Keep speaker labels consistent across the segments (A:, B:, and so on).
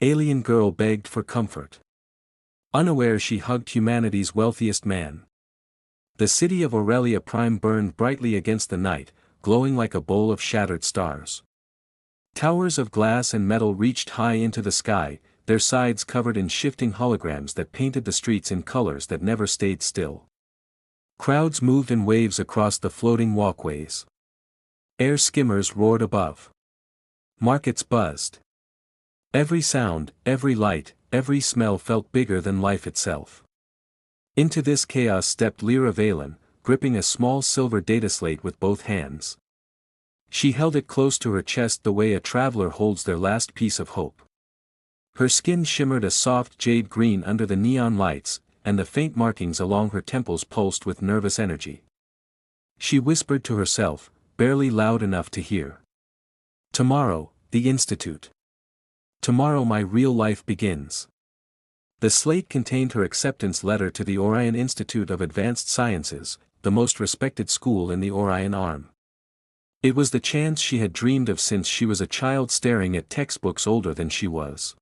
A: Alien girl begged for comfort. Unaware she hugged humanity's wealthiest man. The city of Aurelia Prime burned brightly against the night, glowing like a bowl of shattered stars. Towers of glass and metal reached high into the sky, their sides covered in shifting holograms that painted the streets in colors that never stayed still. Crowds moved in waves across the floating walkways. Air skimmers roared above. Markets buzzed. Every sound, every light, every smell felt bigger than life itself. Into this chaos stepped Lyra Valen, gripping a small silver data slate with both hands. She held it close to her chest the way a traveler holds their last piece of hope. Her skin shimmered a soft jade green under the neon lights, and the faint markings along her temples pulsed with nervous energy. She whispered to herself, barely loud enough to hear. Tomorrow, the Institute. Tomorrow my real life begins. The slate contained her acceptance letter to the Orion Institute of Advanced Sciences, the most respected school in the Orion Arm. It was the chance she had dreamed of since she was a child staring at textbooks older than she was.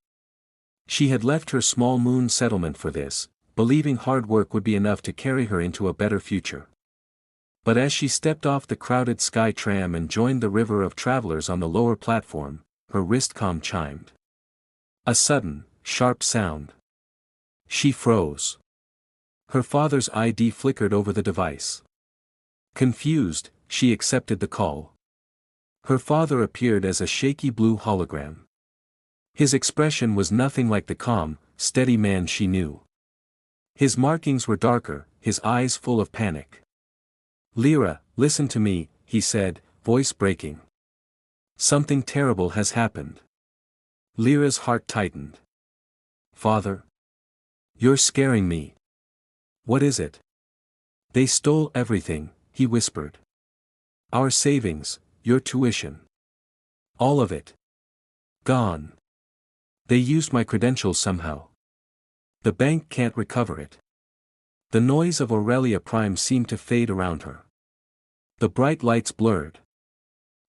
A: She had left her small moon settlement for this, believing hard work would be enough to carry her into a better future. But as she stepped off the crowded sky tram and joined the river of travelers on the lower platform, her wristcom chimed. A sudden, sharp sound. She froze. Her father's ID flickered over the device. Confused, she accepted the call. Her father appeared as a shaky blue hologram. His expression was nothing like the calm, steady man she knew. His markings were darker, his eyes full of panic. Lyra, listen to me, he said, voice breaking. Something terrible has happened. Lyra's heart tightened. Father? You're scaring me. What is it? They stole everything, he whispered. Our savings, your tuition. All of it. Gone. They used my credentials somehow. The bank can't recover it. The noise of Aurelia Prime seemed to fade around her. The bright lights blurred.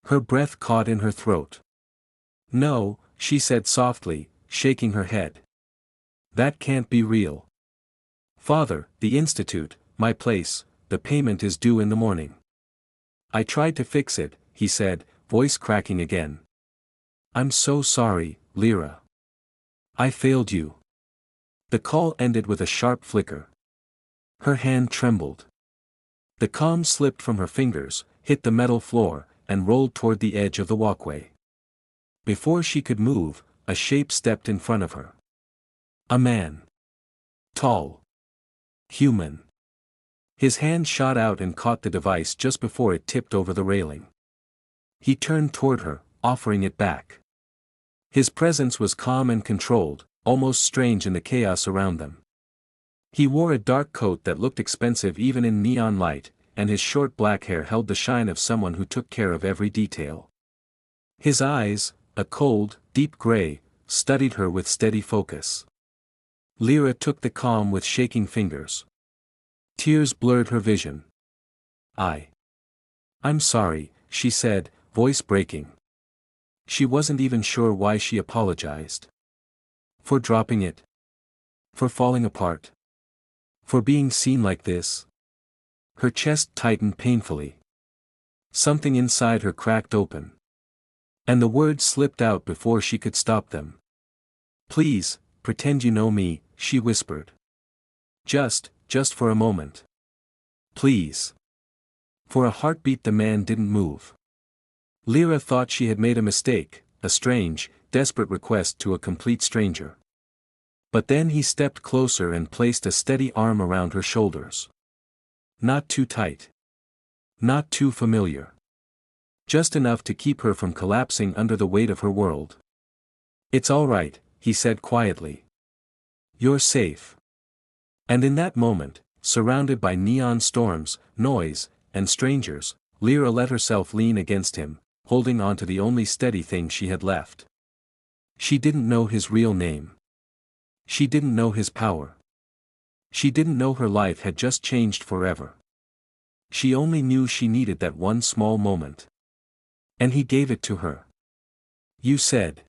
A: Her breath caught in her throat. No, she said softly, shaking her head. That can't be real. Father, the Institute, my place, the payment is due in the morning. I tried to fix it, he said, voice cracking again. I'm so sorry, Lyra. I failed you. The call ended with a sharp flicker. Her hand trembled. The comm slipped from her fingers, hit the metal floor, and rolled toward the edge of the walkway. Before she could move, a shape stepped in front of her. A man. Tall. Human. His hand shot out and caught the device just before it tipped over the railing. He turned toward her, offering it back. His presence was calm and controlled, almost strange in the chaos around them. He wore a dark coat that looked expensive even in neon light, and his short black hair held the shine of someone who took care of every detail. His eyes, a cold, deep gray, studied her with steady focus. Lyra took the comm with shaking fingers. Tears blurred her vision. I'm sorry, she said, voice breaking. She wasn't even sure why she apologized. For dropping it? For falling apart? For being seen like this? Her chest tightened painfully. Something inside her cracked open. And the words slipped out before she could stop them. Please, pretend you know me, she whispered. Just for a moment. Please. For a heartbeat the man didn't move. Lyra thought she had made a mistake, a strange, desperate request to a complete stranger. But then he stepped closer and placed a steady arm around her shoulders. Not too tight. Not too familiar. Just enough to keep her from collapsing under the weight of her world. It's all right, he said quietly. You're safe. And in that moment, surrounded by neon storms, noise, and strangers, Lyra let herself lean against him, holding on to the only steady thing she had left. She didn't know his real name. She didn't know his power. She didn't know her life had just changed forever. She only knew she needed that one small moment. And he gave it to her. You said.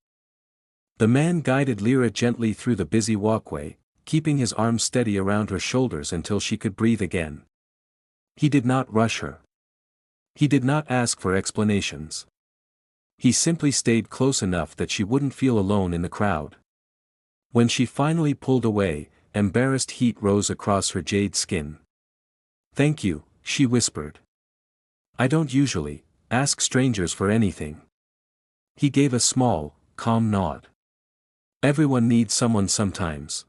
A: The man guided Lyra gently through the busy walkway, keeping his arms steady around her shoulders until she could breathe again. He did not rush her. He did not ask for explanations. He simply stayed close enough that she wouldn't feel alone in the crowd. When she finally pulled away, embarrassed heat rose across her jade skin. "Thank you," she whispered. "I don't usually ask strangers for anything." He gave a small, calm nod. "Everyone needs someone sometimes."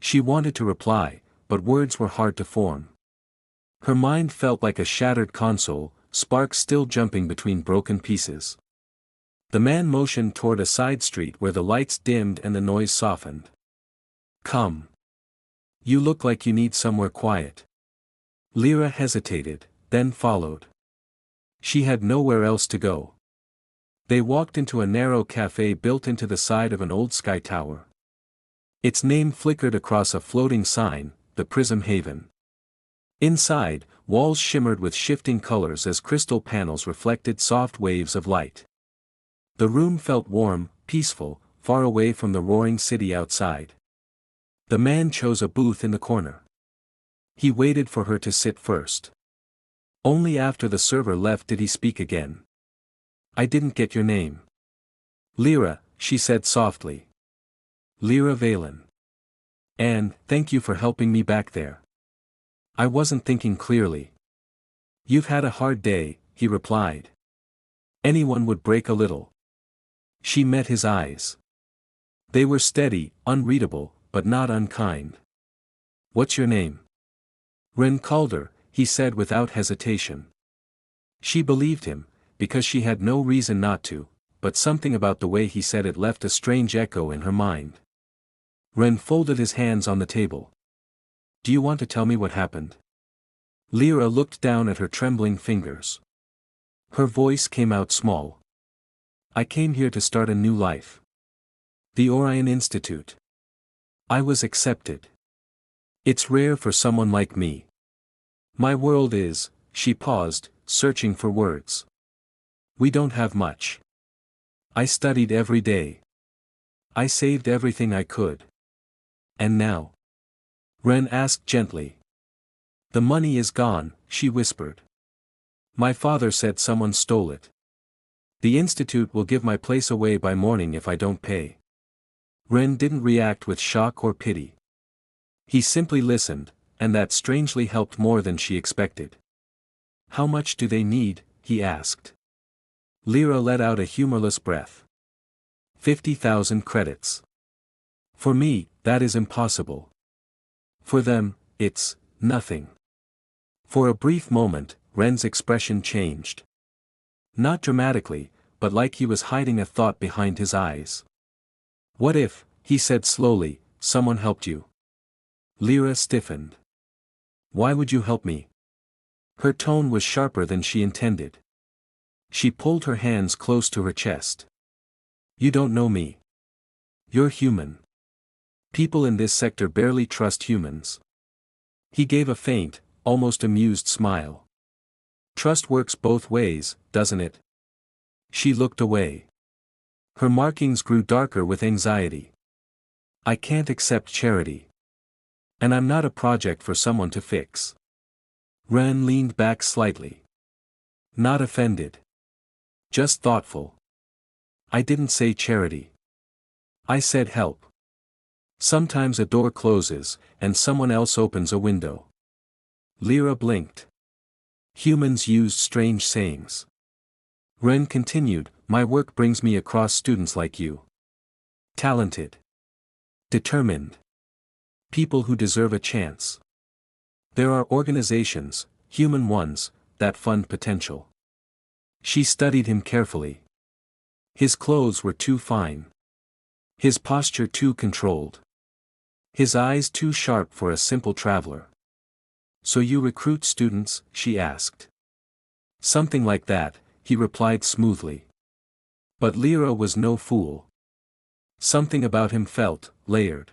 A: She wanted to reply, but words were hard to form. Her mind felt like a shattered console, sparks still jumping between broken pieces. The man motioned toward a side street where the lights dimmed and the noise softened. "Come. You look like you need somewhere quiet." Lyra hesitated, then followed. She had nowhere else to go. They walked into a narrow cafe built into the side of an old sky tower. Its name flickered across a floating sign, the Prism Haven. Inside, walls shimmered with shifting colors as crystal panels reflected soft waves of light. The room felt warm, peaceful, far away from the roaring city outside. The man chose a booth in the corner. He waited for her to sit first. Only after the server left did he speak again. "I didn't get your name." "Lyra," she said softly. "Lyra Valen. And, thank you for helping me back there." "I wasn't thinking clearly." "You've had a hard day," he replied. "Anyone would break a little." She met his eyes. They were steady, unreadable, but not unkind. "What's your name?" "Ren Calder," he said without hesitation. She believed him, because she had no reason not to, but something about the way he said it left a strange echo in her mind. Ren folded his hands on the table. "Do you want to tell me what happened?" Lyra looked down at her trembling fingers. Her voice came out small. "I came here to start a new life. The Orion Institute. I was accepted. It's rare for someone like me. My world is," she paused, searching for words. "We don't have much. I studied every day. I saved everything I could. And now?" Ren asked gently. "The money is gone," she whispered. "My father said someone stole it. The institute will give my place away by morning if I don't pay." Ren didn't react with shock or pity. He simply listened, and that strangely helped more than she expected. "How much do they need?" he asked. Lyra let out a humorless breath. 50,000 credits. For me, that is impossible. For them, it's nothing." For a brief moment, Ren's expression changed. Not dramatically, but like he was hiding a thought behind his eyes. "What if," he said slowly, "someone helped you?" Lyra stiffened. "Why would you help me?" Her tone was sharper than she intended. She pulled her hands close to her chest. "You don't know me. You're human. People in this sector barely trust humans." He gave a faint, almost amused smile. "Trust works both ways, doesn't it?" She looked away. Her markings grew darker with anxiety. "I can't accept charity. And I'm not a project for someone to fix." Ren leaned back slightly. Not offended. Just thoughtful. "I didn't say charity. I said help. Sometimes a door closes, and someone else opens a window." Lyra blinked. Humans used strange sayings. Ren continued, "My work brings me across students like you. Talented. Determined. People who deserve a chance. There are organizations, human ones, that fund potential." She studied him carefully. His clothes were too fine. His posture too controlled. His eyes too sharp for a simple traveler. "So you recruit students?" she asked. "Something like that," he replied smoothly. But Lyra was no fool. Something about him felt layered.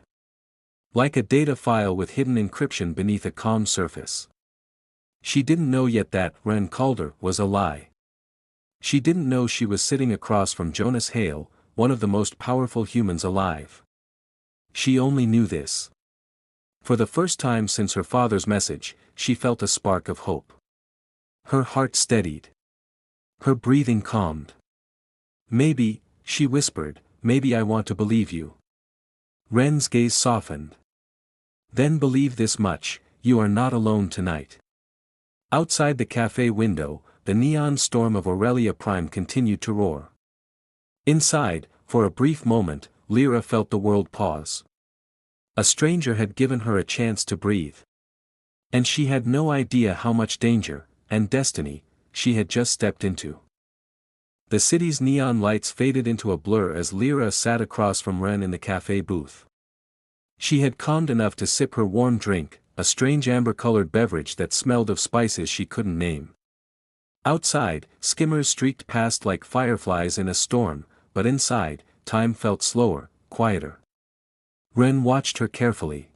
A: Like a data file with hidden encryption beneath a calm surface. She didn't know yet that Ren Calder was a lie. She didn't know she was sitting across from Jonas Hale, one of the most powerful humans alive. She only knew this. For the first time since her father's message, she felt a spark of hope. Her heart steadied. Her breathing calmed. "Maybe," she whispered, "maybe I want to believe you." Ren's gaze softened. "Then believe this much, you are not alone tonight." Outside the cafe window, the neon storm of Aurelia Prime continued to roar. Inside, for a brief moment, Lyra felt the world pause. A stranger had given her a chance to breathe. And she had no idea how much danger, and destiny, she had just stepped into. The city's neon lights faded into a blur as Lyra sat across from Ren in the cafe booth. She had calmed enough to sip her warm drink, a strange amber-colored beverage that smelled of spices she couldn't name. Outside, skimmers streaked past like fireflies in a storm, but inside, time felt slower, quieter. Ren watched her carefully.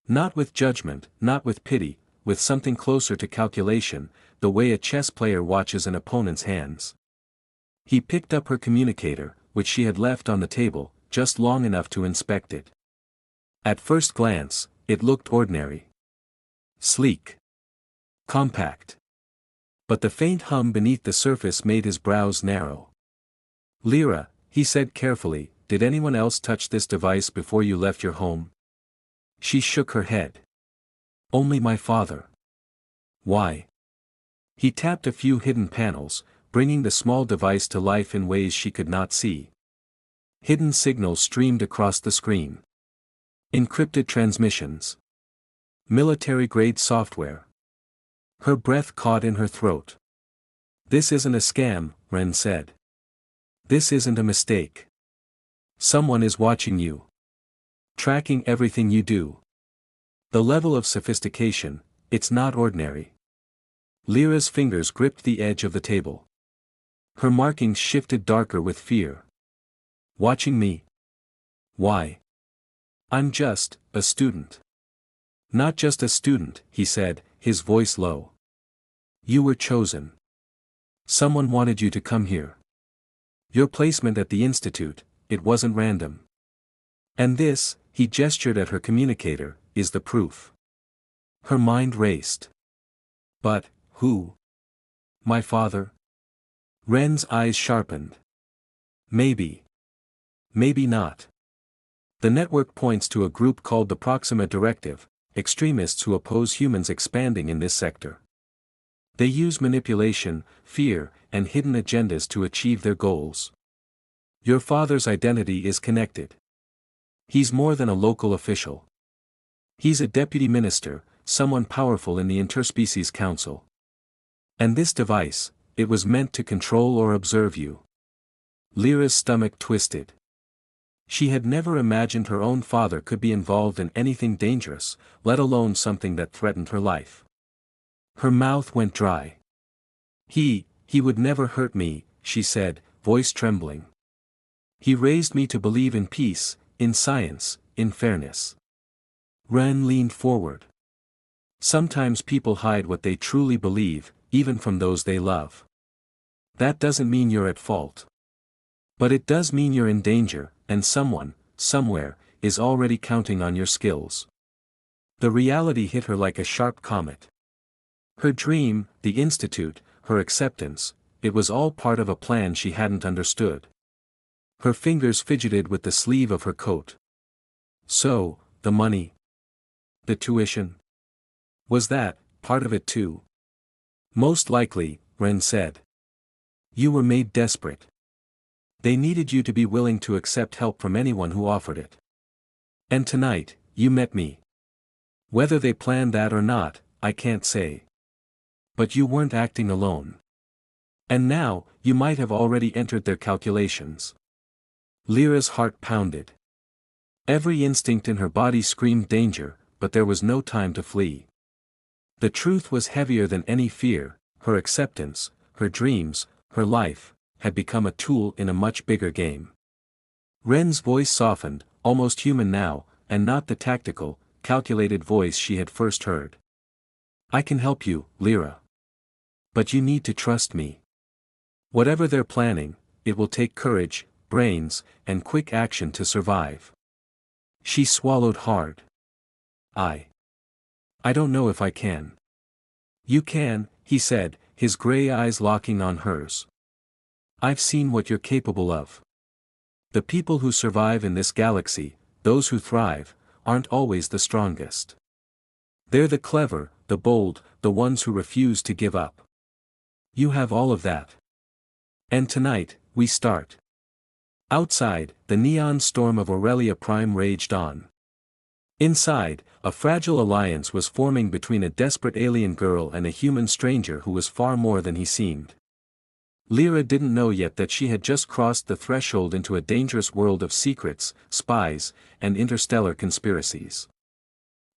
A: Not with judgment, not with pity, with something closer to calculation, the way a chess player watches an opponent's hands. He picked up her communicator, which she had left on the table, just long enough to inspect it. At first glance, it looked ordinary. Sleek. Compact. But the faint hum beneath the surface made his brows narrow. "Lyra," he said carefully, "did anyone else touch this device before you left your home?" She shook her head. "Only my father." "Why?" He tapped a few hidden panels, bringing the small device to life in ways she could not see. Hidden signals streamed across the screen. Encrypted transmissions. Military-grade software. Her breath caught in her throat. "This isn't a scam," Ren said. "This isn't a mistake. Someone is watching you. Tracking everything you do. The level of sophistication, it's not ordinary." Lyra's fingers gripped the edge of the table. Her markings shifted darker with fear. "Watching me? Why?" "I'm just a student." "Not just a student," he said, his voice low. "You were chosen. Someone wanted you to come here. Your placement at the institute, it wasn't random. And this," he gestured at her communicator, "is the proof." Her mind raced. "But, who? My father?" Ren's eyes sharpened. "Maybe. Maybe not. The network points to a group called the Proxima Directive, extremists who oppose humans expanding in this sector. They use manipulation, fear, and hidden agendas to achieve their goals. Your father's identity is connected. He's more than a local official. He's a deputy minister, someone powerful in the Interspecies Council. And this device, it was meant to control or observe you." Lyra's stomach twisted. She had never imagined her own father could be involved in anything dangerous, let alone something that threatened her life. Her mouth went dry. He would never hurt me," she said, voice trembling. "He raised me to believe in peace, in science, in fairness." Ren leaned forward. "Sometimes people hide what they truly believe, even from those they love. That doesn't mean you're at fault. But it does mean you're in danger, and someone, somewhere, is already counting on your skills." The reality hit her like a sharp comet. Her dream, the institute, her acceptance, it was all part of a plan she hadn't understood. Her fingers fidgeted with the sleeve of her coat. "So, the money? The tuition? Was that part of it too?" "Most likely," Ren said. "You were made desperate. They needed you to be willing to accept help from anyone who offered it. And tonight, you met me. Whether they planned that or not, I can't say. But you weren't acting alone. And now, you might have already entered their calculations." Lyra's heart pounded. Every instinct in her body screamed danger, but there was no time to flee. The truth was heavier than any fear. Her acceptance, her dreams, her life, had become a tool in a much bigger game. Ren's voice softened, almost human now, and not the tactical, calculated voice she had first heard. "I can help you, Lyra. But you need to trust me. Whatever they're planning, it will take courage, brains, and quick action to survive. She swallowed hard. I don't know if I can. You can, he said, his gray eyes locking on hers. I've seen what you're capable of. The people who survive in this galaxy, those who thrive, aren't always the strongest. They're the clever, the bold, the ones who refuse to give up. You have all of that. And tonight, we start. Outside, the neon storm of Aurelia Prime raged on. Inside, a fragile alliance was forming between a desperate alien girl and a human stranger who was far more than he seemed. Lyra didn't know yet that she had just crossed the threshold into a dangerous world of secrets, spies, and interstellar conspiracies.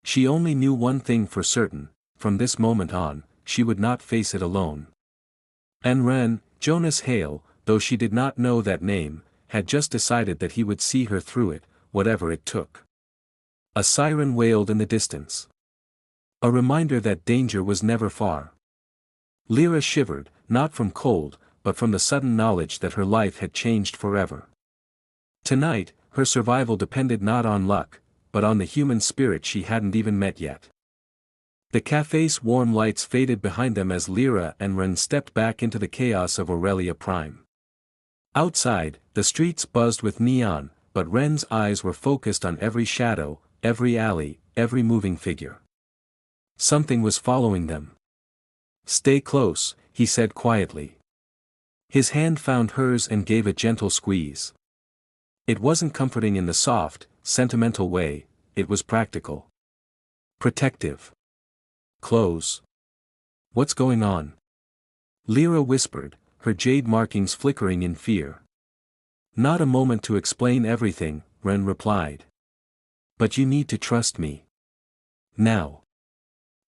A: She only knew one thing for certain: from this moment on, she would not face it alone. And Ren, Jonas Hale, though she did not know that name, had just decided that he would see her through it, whatever it took. A siren wailed in the distance. A reminder that danger was never far. Lyra shivered, not from cold, but from the sudden knowledge that her life had changed forever. Tonight, her survival depended not on luck, but on the human spirit she hadn't even met yet. The cafe's warm lights faded behind them as Lyra and Ren stepped back into the chaos of Aurelia Prime. Outside, the streets buzzed with neon, but Ren's eyes were focused on every shadow, every alley, every moving figure. Something was following them. Stay close, he said quietly. His hand found hers and gave a gentle squeeze. It wasn't comforting in the soft, sentimental way, it was practical. Protective. Close. What's going on? Lyra whispered, her jade markings flickering in fear. Not a moment to explain everything, Ren replied. But you need to trust me. Now.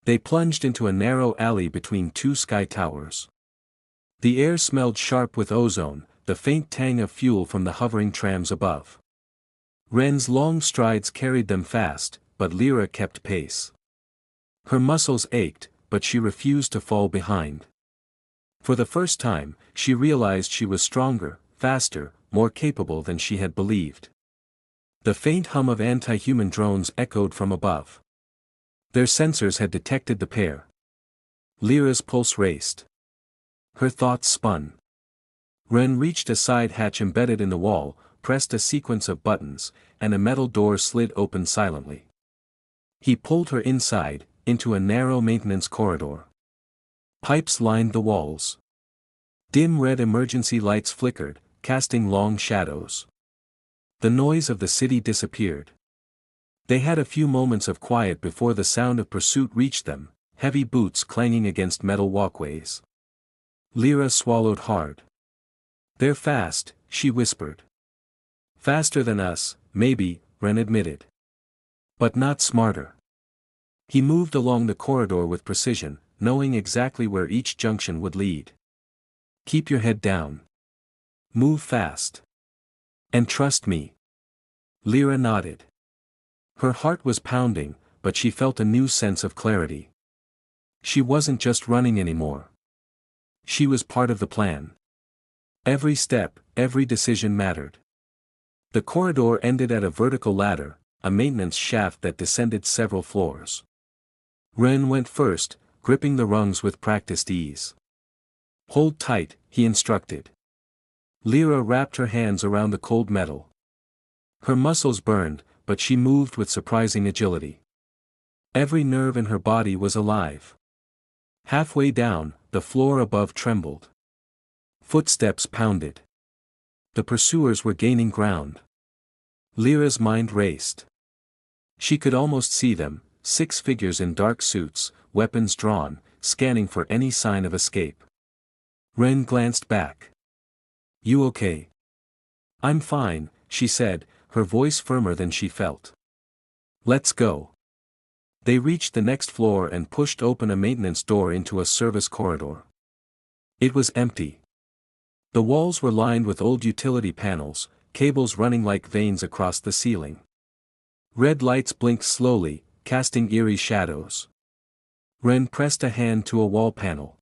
A: They plunged into a narrow alley between two sky towers. The air smelled sharp with ozone, the faint tang of fuel from the hovering trams above. Ren's long strides carried them fast, but Lyra kept pace. Her muscles ached, but she refused to fall behind. For the first time, she realized she was stronger, faster, more capable than she had believed. The faint hum of anti-human drones echoed from above. Their sensors had detected the pair. Lyra's pulse raced. Her thoughts spun. Ren reached a side hatch embedded in the wall, pressed a sequence of buttons, and a metal door slid open silently. He pulled her inside, into a narrow maintenance corridor. Pipes lined the walls. Dim red emergency lights flickered, casting long shadows. The noise of the city disappeared. They had a few moments of quiet before the sound of pursuit reached them, heavy boots clanging against metal walkways. Lyra swallowed hard. They're fast, she whispered. Faster than us, maybe, Ren admitted. But not smarter. He moved along the corridor with precision, knowing exactly where each junction would lead. Keep your head down. Move fast. And trust me. Lyra nodded. Her heart was pounding, but she felt a new sense of clarity. She wasn't just running anymore. She was part of the plan. Every step, every decision mattered. The corridor ended at a vertical ladder, a maintenance shaft that descended several floors. Ren went first, gripping the rungs with practiced ease. Hold tight, he instructed. Lyra wrapped her hands around the cold metal. Her muscles burned, but she moved with surprising agility. Every nerve in her body was alive. Halfway down, the floor above trembled. Footsteps pounded. The pursuers were gaining ground. Lyra's mind raced. She could almost see them, 6 figures in dark suits, weapons drawn, scanning for any sign of escape. Ren glanced back. You okay? I'm fine, she said, her voice firmer than she felt. Let's go. They reached the next floor and pushed open a maintenance door into a service corridor. It was empty. The walls were lined with old utility panels, cables running like veins across the ceiling. Red lights blinked slowly, casting eerie shadows. Ren pressed a hand to a wall panel.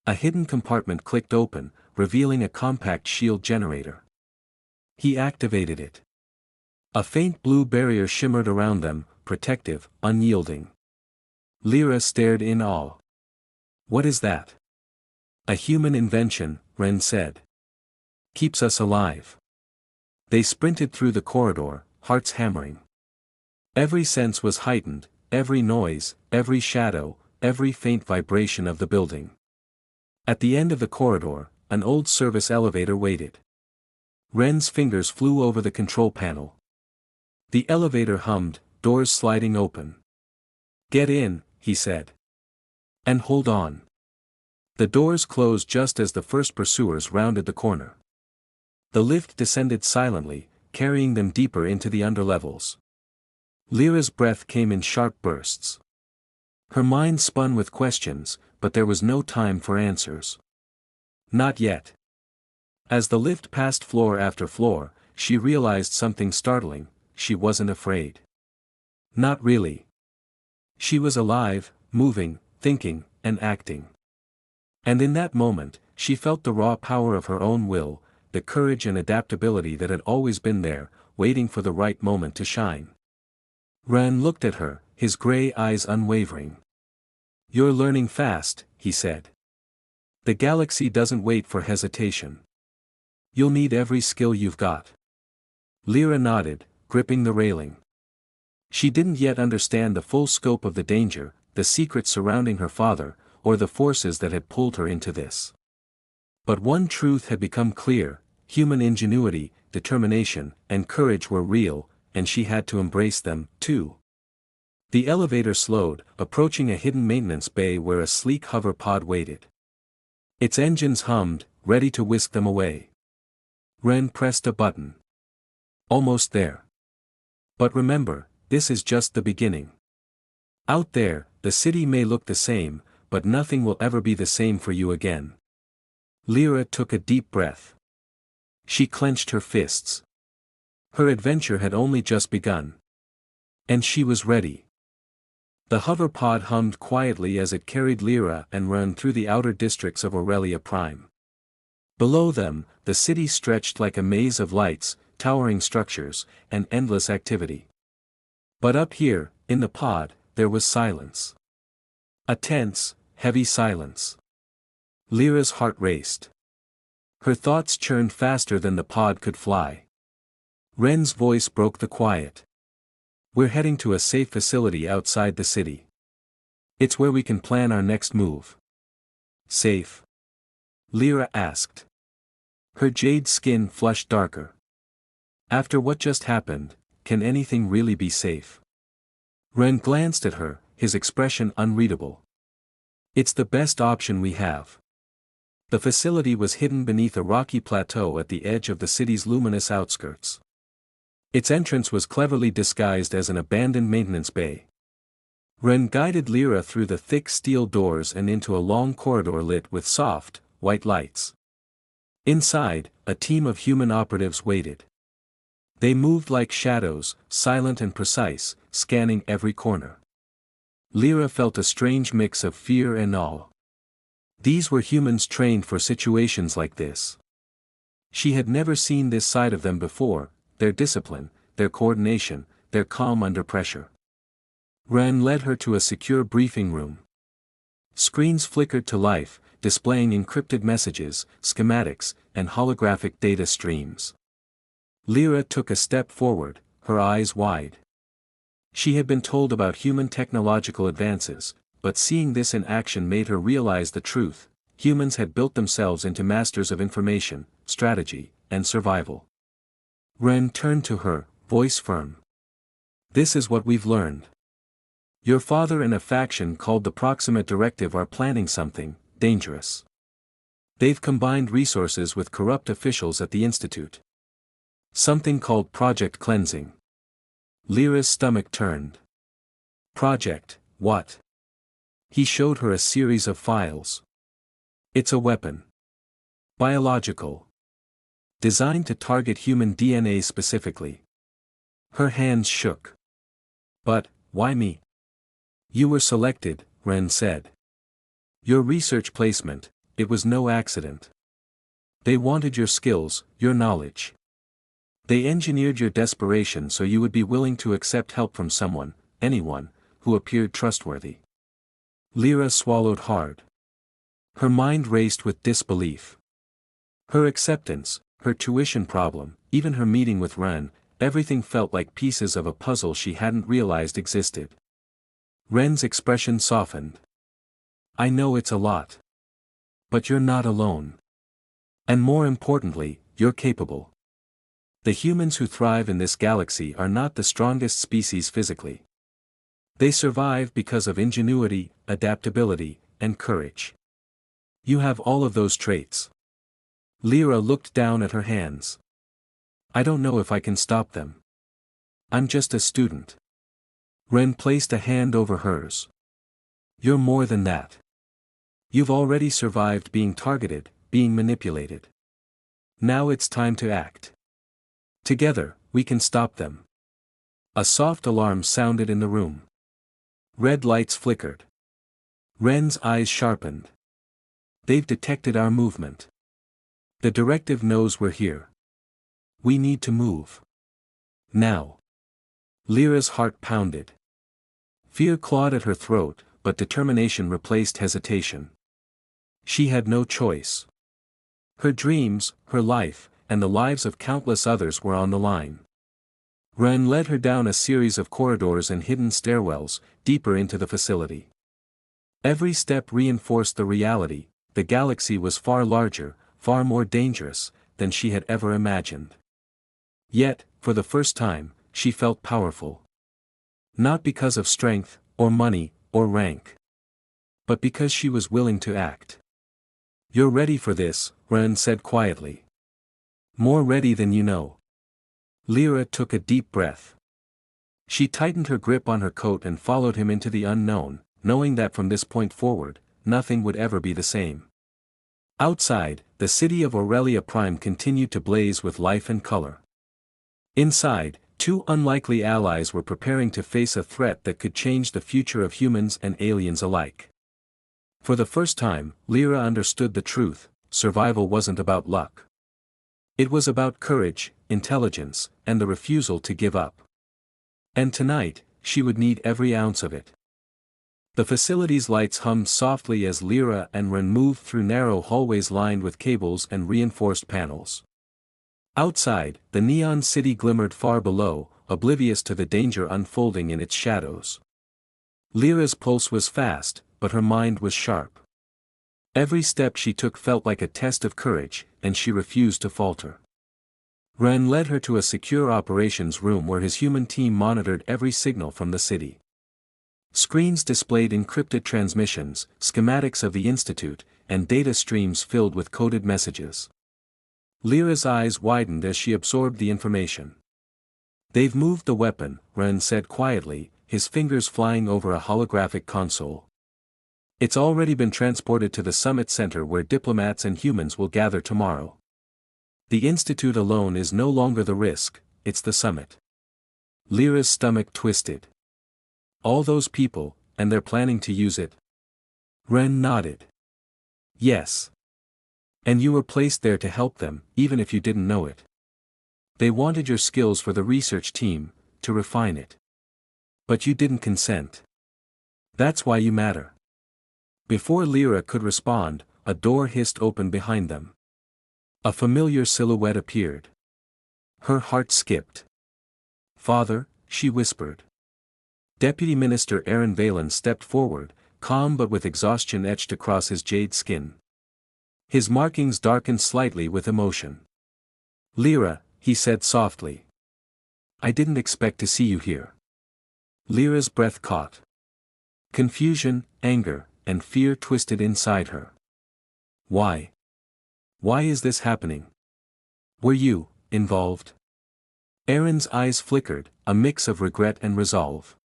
A: A hidden compartment clicked open, revealing a compact shield generator. He activated it. A faint blue barrier shimmered around them, protective, unyielding. Lyra stared in awe. What is that? A human invention, Ren said. Keeps us alive. They sprinted through the corridor, hearts hammering. Every sense was heightened, every noise, every shadow, every faint vibration of the building. At the end of the corridor, an old service elevator waited. Ren's fingers flew over the control panel. The elevator hummed, doors sliding open. Get in, he said. And hold on. The doors closed just as the first pursuers rounded the corner. The lift descended silently, carrying them deeper into the underlevels. Lyra's breath came in sharp bursts. Her mind spun with questions, but there was no time for answers. Not yet. As the lift passed floor after floor, she realized something startling: she wasn't afraid. Not really. She was alive, moving, thinking, and acting. And in that moment, she felt the raw power of her own will, the courage and adaptability that had always been there, waiting for the right moment to shine. Ren looked at her, his gray eyes unwavering. You're learning fast, he said. The galaxy doesn't wait for hesitation. You'll need every skill you've got. Lyra nodded, gripping the railing. She didn't yet understand the full scope of the danger, the secrets surrounding her father, or the forces that had pulled her into this. But one truth had become clear: human ingenuity, determination, and courage were real, and she had to embrace them, too. The elevator slowed, approaching a hidden maintenance bay where a sleek hover pod waited. Its engines hummed, ready to whisk them away. Ren pressed a button. Almost there. But remember, this is just the beginning. Out there, the city may look the same, but nothing will ever be the same for you again. Lyra took a deep breath. She clenched her fists. Her adventure had only just begun. And she was ready. The hover pod hummed quietly as it carried Lyra and Ren through the outer districts of Aurelia Prime. Below them, the city stretched like a maze of lights, towering structures, and endless activity. But up here, in the pod, there was silence. A tense, heavy silence. Lyra's heart raced. Her thoughts churned faster than the pod could fly. Ren's voice broke the quiet. We're heading to a safe facility outside the city. It's where we can plan our next move. Safe? Lyra asked. Her jade skin flushed darker. After what just happened, can anything really be safe? Ren glanced at her, his expression unreadable. It's the best option we have. The facility was hidden beneath a rocky plateau at the edge of the city's luminous outskirts. Its entrance was cleverly disguised as an abandoned maintenance bay. Ren guided Lyra through the thick steel doors and into a long corridor lit with soft, white lights. Inside, a team of human operatives waited. They moved like shadows, silent and precise, scanning every corner. Lyra felt a strange mix of fear and awe. These were humans trained for situations like this. She had never seen this side of them before: their discipline, their coordination, their calm under pressure. Ren led her to a secure briefing room. Screens flickered to life, displaying encrypted messages, schematics, and holographic data streams. Lyra took a step forward, her eyes wide. She had been told about human technological advances, but seeing this in action made her realize the truth: humans had built themselves into masters of information, strategy, and survival. Ren turned to her, voice firm. This is what we've learned. Your father and a faction called the Proximate Directive are planning something dangerous. They've combined resources with corrupt officials at the Institute. Something called Project Cleansing. Lyra's stomach turned. Project, what? He showed her a series of files. It's a weapon. Biological. Designed to target human DNA specifically. Her hands shook. But, why me? You were selected, Ren said. Your research placement, it was no accident. They wanted your skills, your knowledge. They engineered your desperation so you would be willing to accept help from someone, anyone, who appeared trustworthy. Lyra swallowed hard. Her mind raced with disbelief. Her acceptance, her tuition problem, even her meeting with Ren, everything felt like pieces of a puzzle she hadn't realized existed. Ren's expression softened. I know it's a lot. But you're not alone. And more importantly, you're capable. The humans who thrive in this galaxy are not the strongest species physically. They survive because of ingenuity, adaptability, and courage. You have all of those traits. Lyra looked down at her hands. I don't know if I can stop them. I'm just a student. Ren placed a hand over hers. You're more than that. You've already survived being targeted, being manipulated. Now it's time to act. Together, we can stop them. A soft alarm sounded in the room. Red lights flickered. Ren's eyes sharpened. They've detected our movement. The directive knows we're here. We need to move. Now. Lyra's heart pounded. Fear clawed at her throat, but determination replaced hesitation. She had no choice. Her dreams, her life, and the lives of countless others were on the line. Ren led her down a series of corridors and hidden stairwells, deeper into the facility. Every step reinforced the reality: the galaxy was far larger, far more dangerous, than she had ever imagined. Yet, for the first time, she felt powerful. Not because of strength, or money, or rank. But because she was willing to act. You're ready for this, Ren said quietly. More ready than you know. Lyra took a deep breath. She tightened her grip on her coat and followed him into the unknown, knowing that from this point forward, nothing would ever be the same. Outside, the city of Aurelia Prime continued to blaze with life and color. Inside, two unlikely allies were preparing to face a threat that could change the future of humans and aliens alike. For the first time, Lyra understood the truth: survival wasn't about luck. It was about courage, intelligence, and the refusal to give up. And tonight, she would need every ounce of it. The facility's lights hummed softly as Lyra and Ren moved through narrow hallways lined with cables and reinforced panels. Outside, the neon city glimmered far below, oblivious to the danger unfolding in its shadows. Lyra's pulse was fast, but her mind was sharp. Every step she took felt like a test of courage, and she refused to falter. Ren led her to a secure operations room where his human team monitored every signal from the city. Screens displayed encrypted transmissions, schematics of the Institute, and data streams filled with coded messages. Lyra's eyes widened as she absorbed the information. They've moved the weapon, Ren said quietly, his fingers flying over a holographic console. It's already been transported to the summit center where diplomats and humans will gather tomorrow. The Institute alone is no longer the risk, it's the summit. Lyra's stomach twisted. All those people, and they're planning to use it? Ren nodded. Yes. And you were placed there to help them, even if you didn't know it. They wanted your skills for the research team, to refine it. But you didn't consent. That's why you matter. Before Lyra could respond, a door hissed open behind them. A familiar silhouette appeared. Her heart skipped. Father, she whispered. Deputy Minister Aaron Valen stepped forward, calm but with exhaustion etched across his jade skin. His markings darkened slightly with emotion. Lyra, he said softly. I didn't expect to see you here. Lyra's breath caught. Confusion, anger, and fear twisted inside her. Why? Why is this happening? Were you involved? Aaron's eyes flickered, a mix of regret and resolve.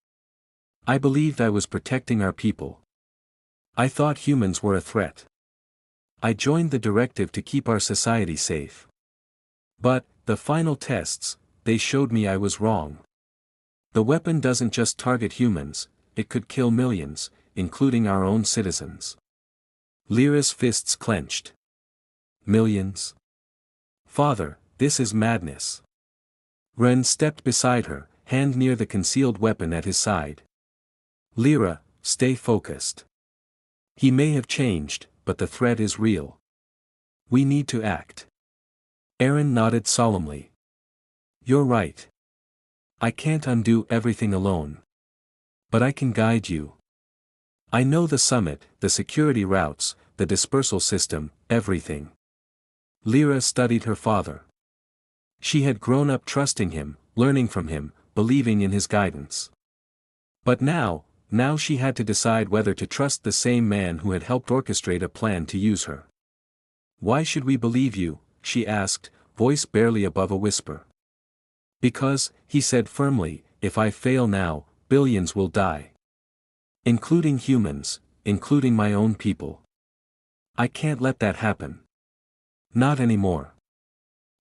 A: I believed I was protecting our people. I thought humans were a threat. I joined the directive to keep our society safe. But, the final tests, they showed me I was wrong. The weapon doesn't just target humans, it could kill millions, including our own citizens. Lyra's fists clenched. Millions? Father, this is madness. Ren stepped beside her, hand near the concealed weapon at his side. Lyra, stay focused. He may have changed, but the threat is real. We need to act. Eren nodded solemnly. You're right. I can't undo everything alone. But I can guide you. I know the summit, the security routes, the dispersal system, everything. Lyra studied her father. She had grown up trusting him, learning from him, believing in his guidance. But now she had to decide whether to trust the same man who had helped orchestrate a plan to use her. Why should we believe you? She asked, voice barely above a whisper. Because, he said firmly, if I fail now, billions will die. Including humans, including my own people. I can't let that happen. Not anymore.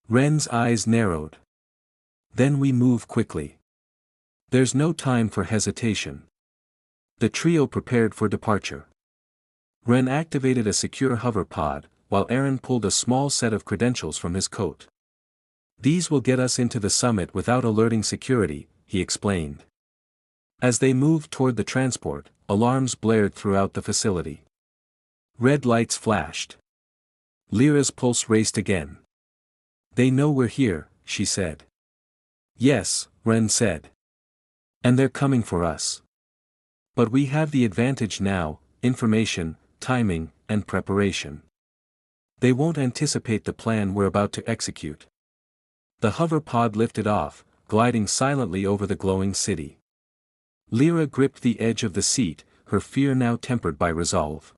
A: Ren's eyes narrowed. Then we move quickly. There's no time for hesitation. The trio prepared for departure. Ren activated a secure hover pod, while Eren pulled a small set of credentials from his coat. These will get us into the summit without alerting security, he explained. As they moved toward the transport, alarms blared throughout the facility. Red lights flashed. Lyra's pulse raced again. They know we're here, she said. Yes, Ren said. And they're coming for us. But we have the advantage now, information, timing, and preparation. They won't anticipate the plan we're about to execute. The hover pod lifted off, gliding silently over the glowing city. Lyra gripped the edge of the seat, her fear now tempered by resolve.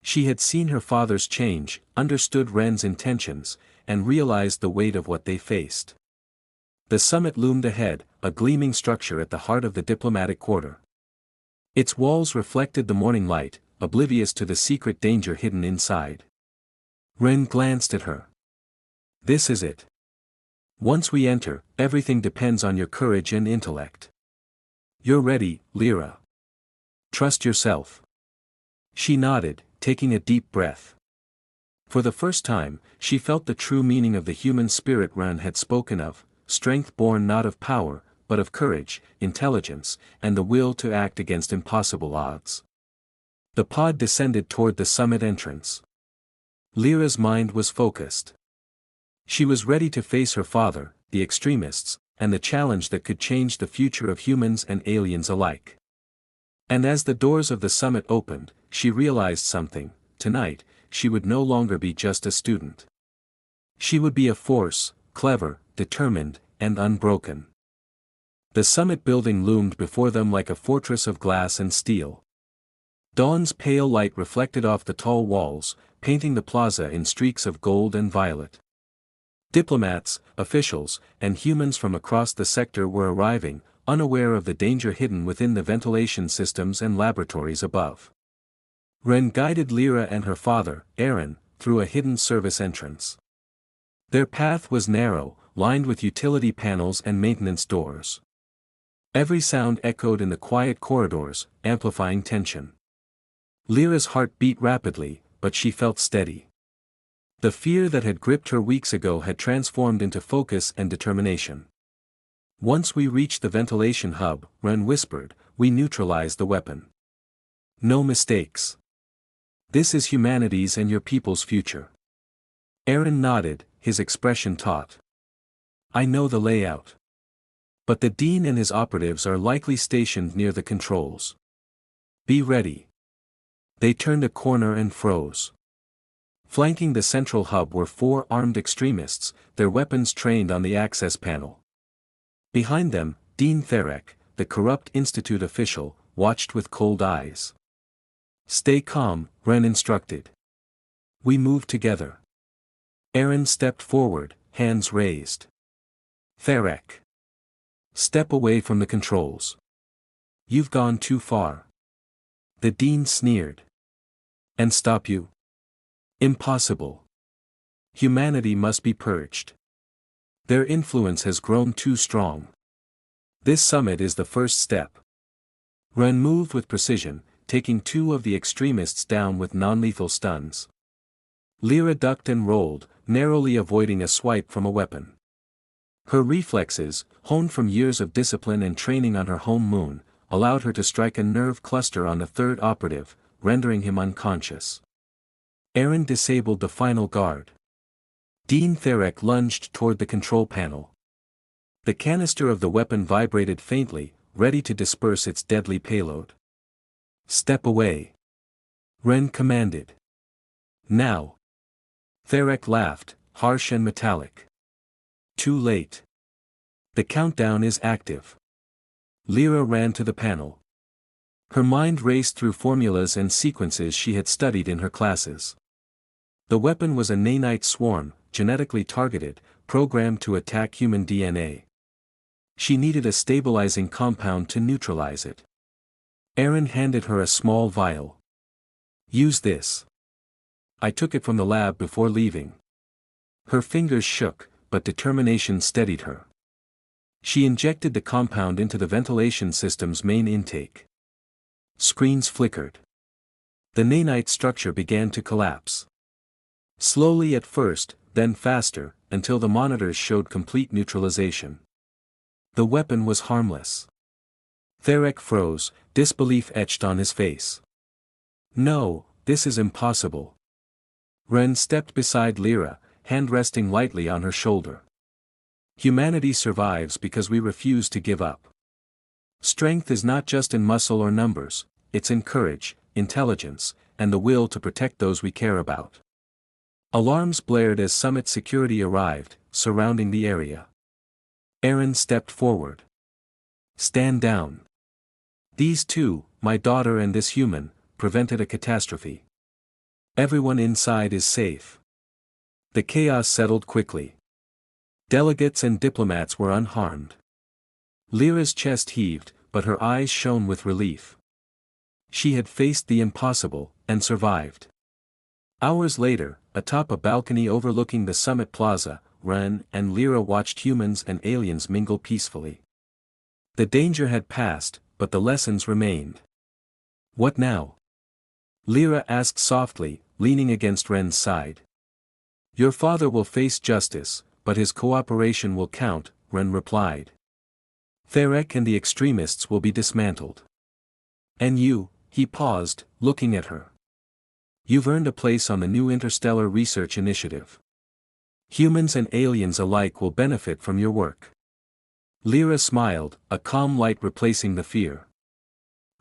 A: She had seen her father's change, understood Ren's intentions, and realized the weight of what they faced. The summit loomed ahead, a gleaming structure at the heart of the diplomatic quarter. Its walls reflected the morning light, oblivious to the secret danger hidden inside. Ren glanced at her. This is it. Once we enter, everything depends on your courage and intellect. You're ready, Lyra. Trust yourself. She nodded, taking a deep breath. For the first time, she felt the true meaning of the human spirit Ren had spoken of, strength born not of power, but of courage, intelligence, and the will to act against impossible odds. The pod descended toward the summit entrance. Lyra's mind was focused. She was ready to face her father, the extremists, and the challenge that could change the future of humans and aliens alike. And as the doors of the summit opened, she realized something. Tonight, she would no longer be just a student. She would be a force, clever, determined, and unbroken. The summit building loomed before them like a fortress of glass and steel. Dawn's pale light reflected off the tall walls, painting the plaza in streaks of gold and violet. Diplomats, officials, and humans from across the sector were arriving, unaware of the danger hidden within the ventilation systems and laboratories above. Ren guided Lyra and her father, Eren, through a hidden service entrance. Their path was narrow, lined with utility panels and maintenance doors. Every sound echoed in the quiet corridors, amplifying tension. Lyra's heart beat rapidly, but she felt steady. The fear that had gripped her weeks ago had transformed into focus and determination. Once we reached the ventilation hub, Ren whispered, we neutralized the weapon. No mistakes. This is humanity's and your people's future. Eren nodded, his expression taut. I know the layout. But the Dean and his operatives are likely stationed near the controls. Be ready. They turned a corner and froze. Flanking the central hub were 4 armed extremists, their weapons trained on the access panel. Behind them, Dean Therek, the corrupt Institute official, watched with cold eyes. Stay calm, Ren instructed. We move together. Eren stepped forward, hands raised. Therek. Step away from the controls. You've gone too far. The Dean sneered. And stop you? Impossible. Humanity must be purged. Their influence has grown too strong. This summit is the first step. Ren moved with precision, taking 2 of the extremists down with non-lethal stuns. Lyra ducked and rolled, narrowly avoiding a swipe from a weapon. Her reflexes, honed from years of discipline and training on her home moon, allowed her to strike a nerve cluster on the third operative, rendering him unconscious. Aaron disabled the final guard. Dean Therek lunged toward the control panel. The canister of the weapon vibrated faintly, ready to disperse its deadly payload. "Step away," Ren commanded. "Now." Therek laughed, harsh and metallic. "Too late. The countdown is active." Lyra ran to the panel. Her mind raced through formulas and sequences she had studied in her classes. The weapon was a nanite swarm, genetically targeted, programmed to attack human DNA. She needed a stabilizing compound to neutralize it. Aaron handed her a small vial. "Use this. I took it from the lab before leaving." Her fingers shook, but determination steadied her. She injected the compound into the ventilation system's main intake. Screens flickered. The nanite structure began to collapse. Slowly at first, then faster, until the monitors showed complete neutralization. The weapon was harmless. Therek froze, disbelief etched on his face. "No, this is impossible." Ren stepped beside Lyra, hand resting lightly on her shoulder. "Humanity survives because we refuse to give up. Strength is not just in muscle or numbers, it's in courage, intelligence, and the will to protect those we care about." Alarms blared as Summit security arrived, surrounding the area. Aaron stepped forward. "Stand down. These two, my daughter and this human, prevented a catastrophe. Everyone inside is safe." The chaos settled quickly. Delegates and diplomats were unharmed. Lyra's chest heaved, but her eyes shone with relief. She had faced the impossible, and survived. Hours later, atop a balcony overlooking the Summit Plaza, Ren and Lyra watched humans and aliens mingle peacefully. The danger had passed, but the lessons remained. "What now?" Lyra asked softly, leaning against Ren's side. "Your father will face justice, but his cooperation will count," Ren replied. "Therek and the extremists will be dismantled. And you," he paused, looking at her. "You've earned a place on the new Interstellar Research Initiative. Humans and aliens alike will benefit from your work." Lyra smiled, a calm light replacing the fear.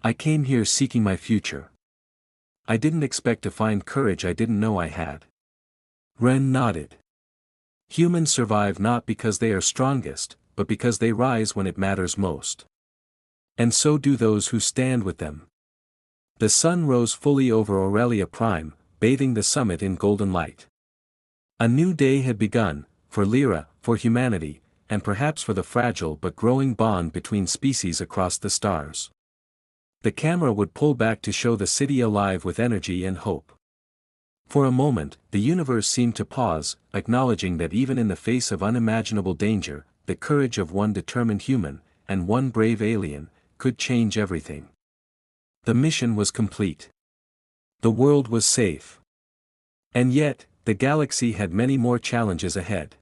A: "I came here seeking my future. I didn't expect to find courage I didn't know I had." Ren nodded. "Humans survive not because they are strongest, but because they rise when it matters most. And so do those who stand with them." The sun rose fully over Aurelia Prime, bathing the summit in golden light. A new day had begun, for Lyra, for humanity, and perhaps for the fragile but growing bond between species across the stars. The camera would pull back to show the city alive with energy and hope. For a moment, the universe seemed to pause, acknowledging that even in the face of unimaginable danger, the courage of one determined human, and one brave alien, could change everything. The mission was complete. The world was safe. And yet, the galaxy had many more challenges ahead.